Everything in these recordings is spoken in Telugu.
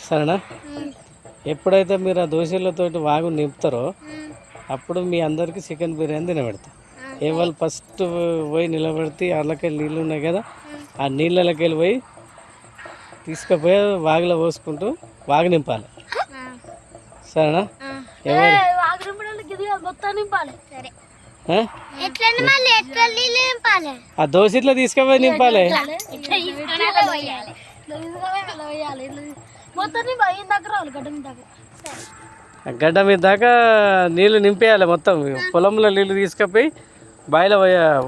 సరేనా? ఎప్పుడైతే మీరు ఆ దోశలతోటి వాగు నింపుతారో అప్పుడు మీ అందరికీ చికెన్ బిర్యానీ తినబెడతా. ఎవరు ఫస్ట్ పోయి నిలబెడితే వాళ్ళకెళ్ళి నీళ్ళు ఉన్నాయి కదా, ఆ నీళ్ళకి వెళ్ళి పోయి తీసుకుపోయి వాగులో పోసుకుంటూ వాగు నింపాలి. సరేనా? ఎవరు ఆ దోశ ఇట్లా తీసుకుపోయి నింపాలి. గడ్డ మీద దాకా నీళ్ళు నింపేయాలి మొత్తం. పొలంలో నీళ్ళు తీసుకుపోయి బావిలో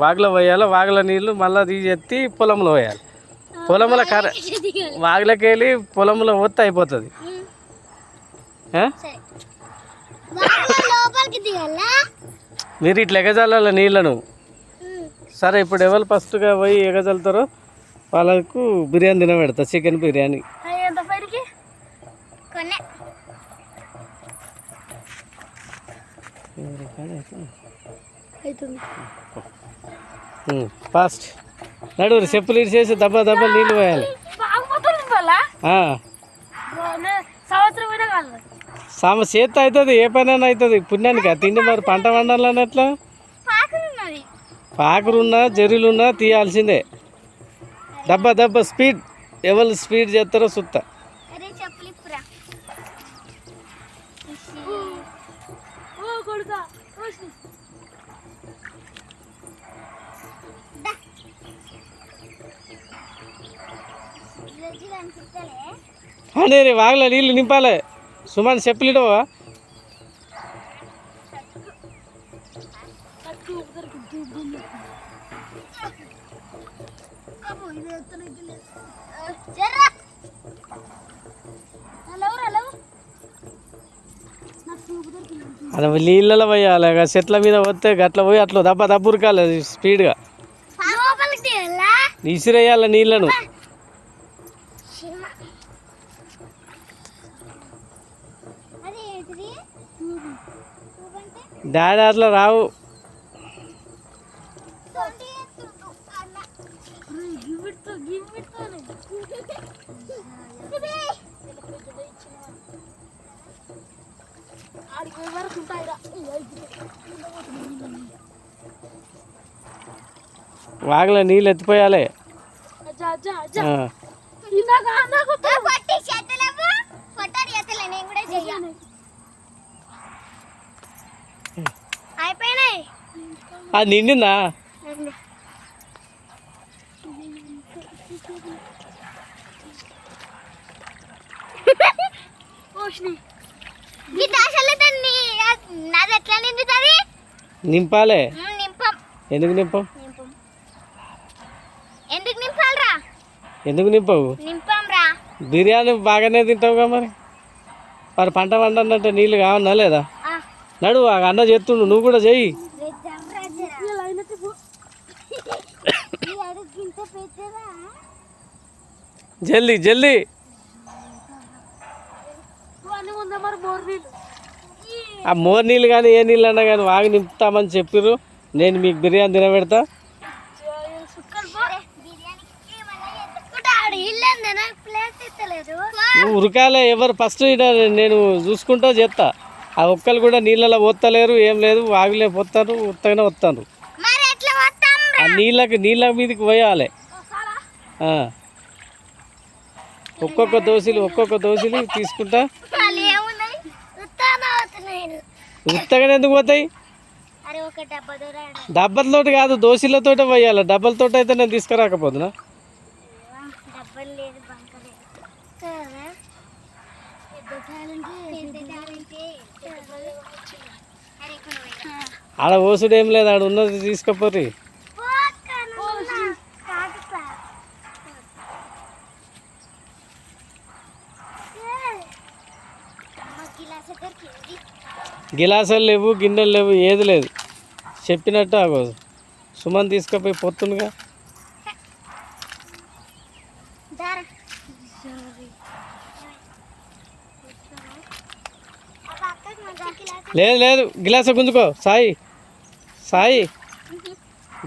వాగులో పోయాలి. వాగులో నీళ్ళు మళ్ళీ తీసి పొలంలో పోయాలి. పొలంలో వాగులోకి వెళ్ళి పొలంలో పోతే అయిపోతుంది. మీరు ఇట్లా ఎగజాల నీళ్ళను. సరే, ఇప్పుడు ఎవరు ఫస్ట్గా పోయి ఎగజలుతారో వాళ్ళకు బిర్యానీ తినబెడతా, చికెన్ బిర్యానీ. ఫాస్ట్ నడువురు, చెప్పులు ఇచ్చేసి దెబ్బ నీళ్ళు పోయాలి. చేత అవుతుంది, ఏ పనైనా అవుతుంది పుణ్యానికి. తిండి మరి పంట వండాలని ఎట్లా? పాకురున్నా జరీలున్నా తీయాల్సిందే. దెబ్బ స్పీడ్. ఎవరు స్పీడ్ చేస్తారో సుత్తా. అనే వాగులో నీళ్ళు నింపాలి. సుమాన్ చెప్పులిడవా? అలా నీళ్ళలో పోయాలి. చెట్ల మీద పోతే గట్ల పోయి అట్లా దెబ్బ ఉరకాలి స్పీడ్గా. ఇసిరేయాలి నీళ్ళను. డాడీ అట్లా రావు. వాగులో నీళ్ళు ఎత్తిపోయాలి. అది నిండిందా? నింపాలే. ఎందుకు నింపం? ఎందుకు నింపవు? బిర్యానీ బాగానే తింటావుగా మరి. పంట వండనంటే నీళ్ళు కావన్నా లేదా? నడువు, అన్న చేస్తుండు, నువ్వు కూడా చెయ్యి. జల్దీ. ఆ మోర్ నీళ్ళు కానీ ఏ నీళ్ళు అన్నా కానీ వాగి నింపుతామని చెప్పిర్రు. నేను మీకు బిర్యానీ తినబెడతా. నువ్వు ఉరకాలే. ఎవరు ఫస్ట్ నేను చూసుకుంటా చేస్తా. ఆ ఒక్కరు కూడా నీళ్ళలో పోతలేరు, ఏం లేదు. వాగులే పోతారు, ఉత్తగానే వస్తాను. ఆ నీళ్ళ మీదకి పోయాలి. ఒక్కొక్క దోశలు తీసుకుంటా. ఉత్తగానే ఎందుకు పోతాయి? డబ్బలతోటి కాదు, దోశలతోటే పోయాలి. డబ్బలతో అయితే నేను తీసుకురాకపోతున్నా. ఆడ ఓసుడు ఏం లేదు, ఆడ ఉన్నది తీసుకపోర్రి. గిలాసాలు లేవు, గిన్నెలు లేవు, ఏది లేదు. చెప్పినట్టు ఆగో సుమన్ తీసుకుపోయి పొత్తుండగా. లేదు, గిలాస గుంజుకో. సాయి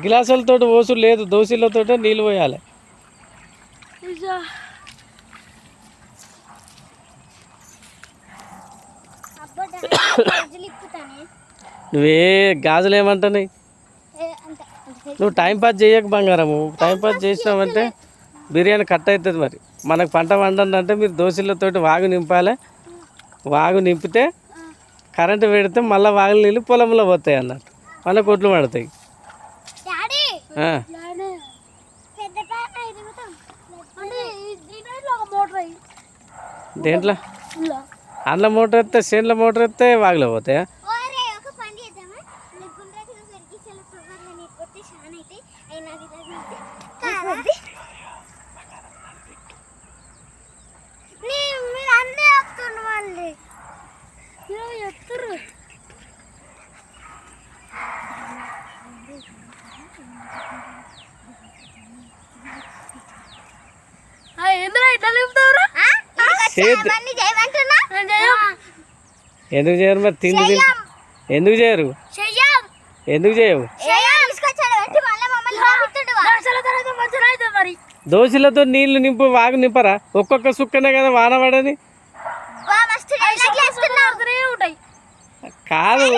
గిలాసులతో ఓసుడు లేదు, దోశలతో నీళ్ళు పోయాలి. నువ్వే గాజులు ఏమంటున్నాయి? నువ్వు టైంపాస్ చేయక బంగారము. టైంపాస్ చేసినావంటే బిర్యానీ కట్ అవుతుంది. మరి మనకు పంట వండండి అంటే మీరు దోశలతోటి వాగు నింపాలి. వాగు నింపితే కరెంటు పెడితే మళ్ళీ వాగులు నీళ్ళు పొలంలో పోతాయి అన్నట్టు, మళ్ళీ కొట్లు పడతాయి. దేంట్లో అందులో మోటార్ ఎత్తే చేనులో మోటార్ ఎత్తే వాగులో పోతాయా? ఎందుకు చేయరు మరి? తిండి ఎందుకు చేయరు? ఎందుకు చేయవు? దోశలతో నీళ్లు నింపు వాగు నింపరా? ఒక్కొక్క సుక్కనే కదా వాన పడని. కాదు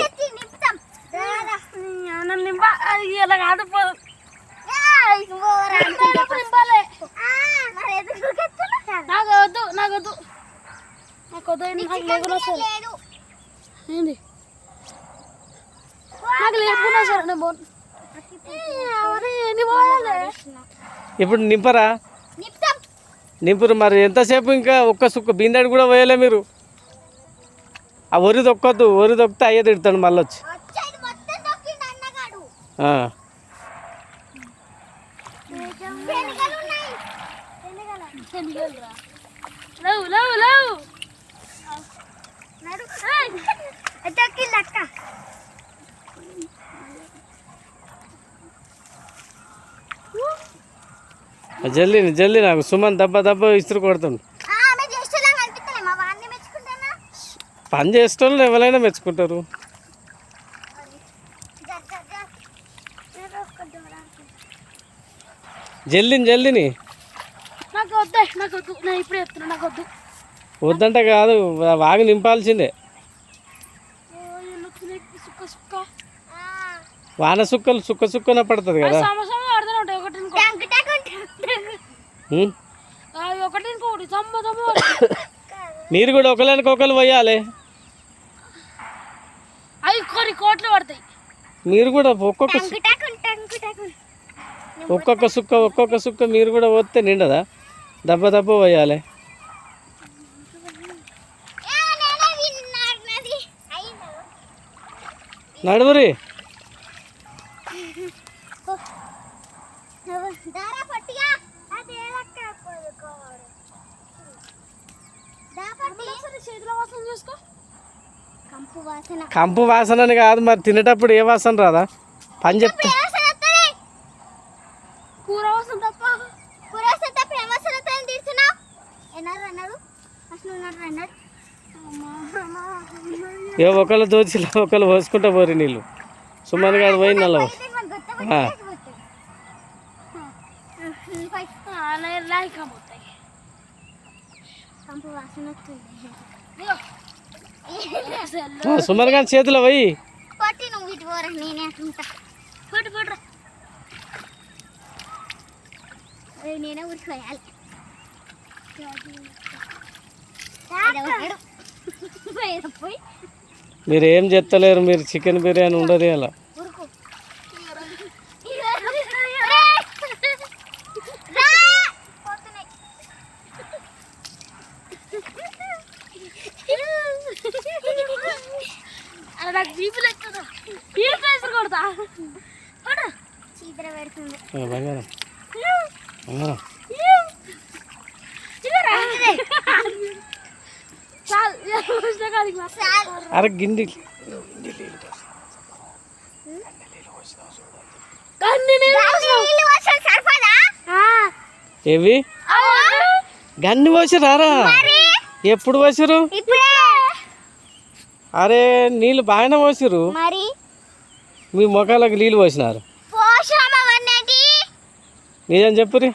ఇప్పుడు నింపరా? నింపురు. మరి ఎంతసేపు? ఇంకా ఒక్క సుక్క బిందెడు కూడా పోయలే మీరు. ఆ వరి దొక్కొద్దు, వరి దొక్కితే అయ్యే తిడతాడు మళ్ళీ వచ్చి. జల్దీ జల్దీ, నాకు సుమన్ దెబ్బ దెబ్బ ఇస్త్రీ కొడుతుంది. పని చేసేటోళ్ళు ఎవరైనా మెచ్చుకుంటారు. జల్దీని జల్దీని. వద్దంటే కాదు, వాగి నింపాల్సిందే. వాన సుక్కలు సుక్క సుక్కన పడుతుంది కదా. మీరు కూడా ఒకరికి ఒకరు పోయాలి. మీరు కూడా ఒక్కొక్క సుక్క మీరు కూడా పోతే నిండదా? దెబ్బ దెబ్బ పోయాలి. నడువురి. కంపు వాసన అని కాదు, మరి తినేటప్పుడు ఏ వాసన రాదా? పని చెప్తే ఏ ఒకళ్ళు దోచిలో ఒకళ్ళు పోసుకుంటా పోరి నీళ్ళు. సుమన్ గారు పోయి నల్ల సుమన్ గారి చేతిలో పోయి నేనే ఊరిపోయాలి. మీరు ఏం చెప్తలేరు. మీరు చికెన్ బిర్యానీ ఉండదు అలా. బంగారం అరే గిండి ఏవి గన్ని పోసిరారా? ఎప్పుడు పోసిరు? అరే నీళ్ళు బాగానే పోసిరు. మీ మొఖాలకు నీళ్ళు పోసినారు. నిజం చెప్పురి.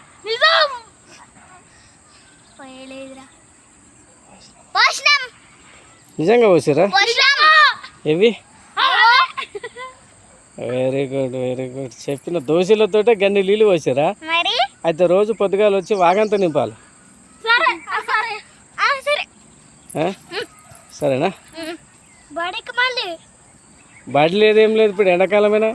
నిజంగా పోసిరా? ఏవి వెరీ గుడ్ చెప్పిన దోశలతోటే గన్ని నీళ్ళు పోసారా? మరి అయితే రోజు పొద్దుగాలు వచ్చి వాగంతా నింపాలి. సరే సరే సరే ఆ? సరేనా? బడికి మళ్ళీ బడి లేదేం లేదు, ఇప్పుడు ఎండాకాలమేనా.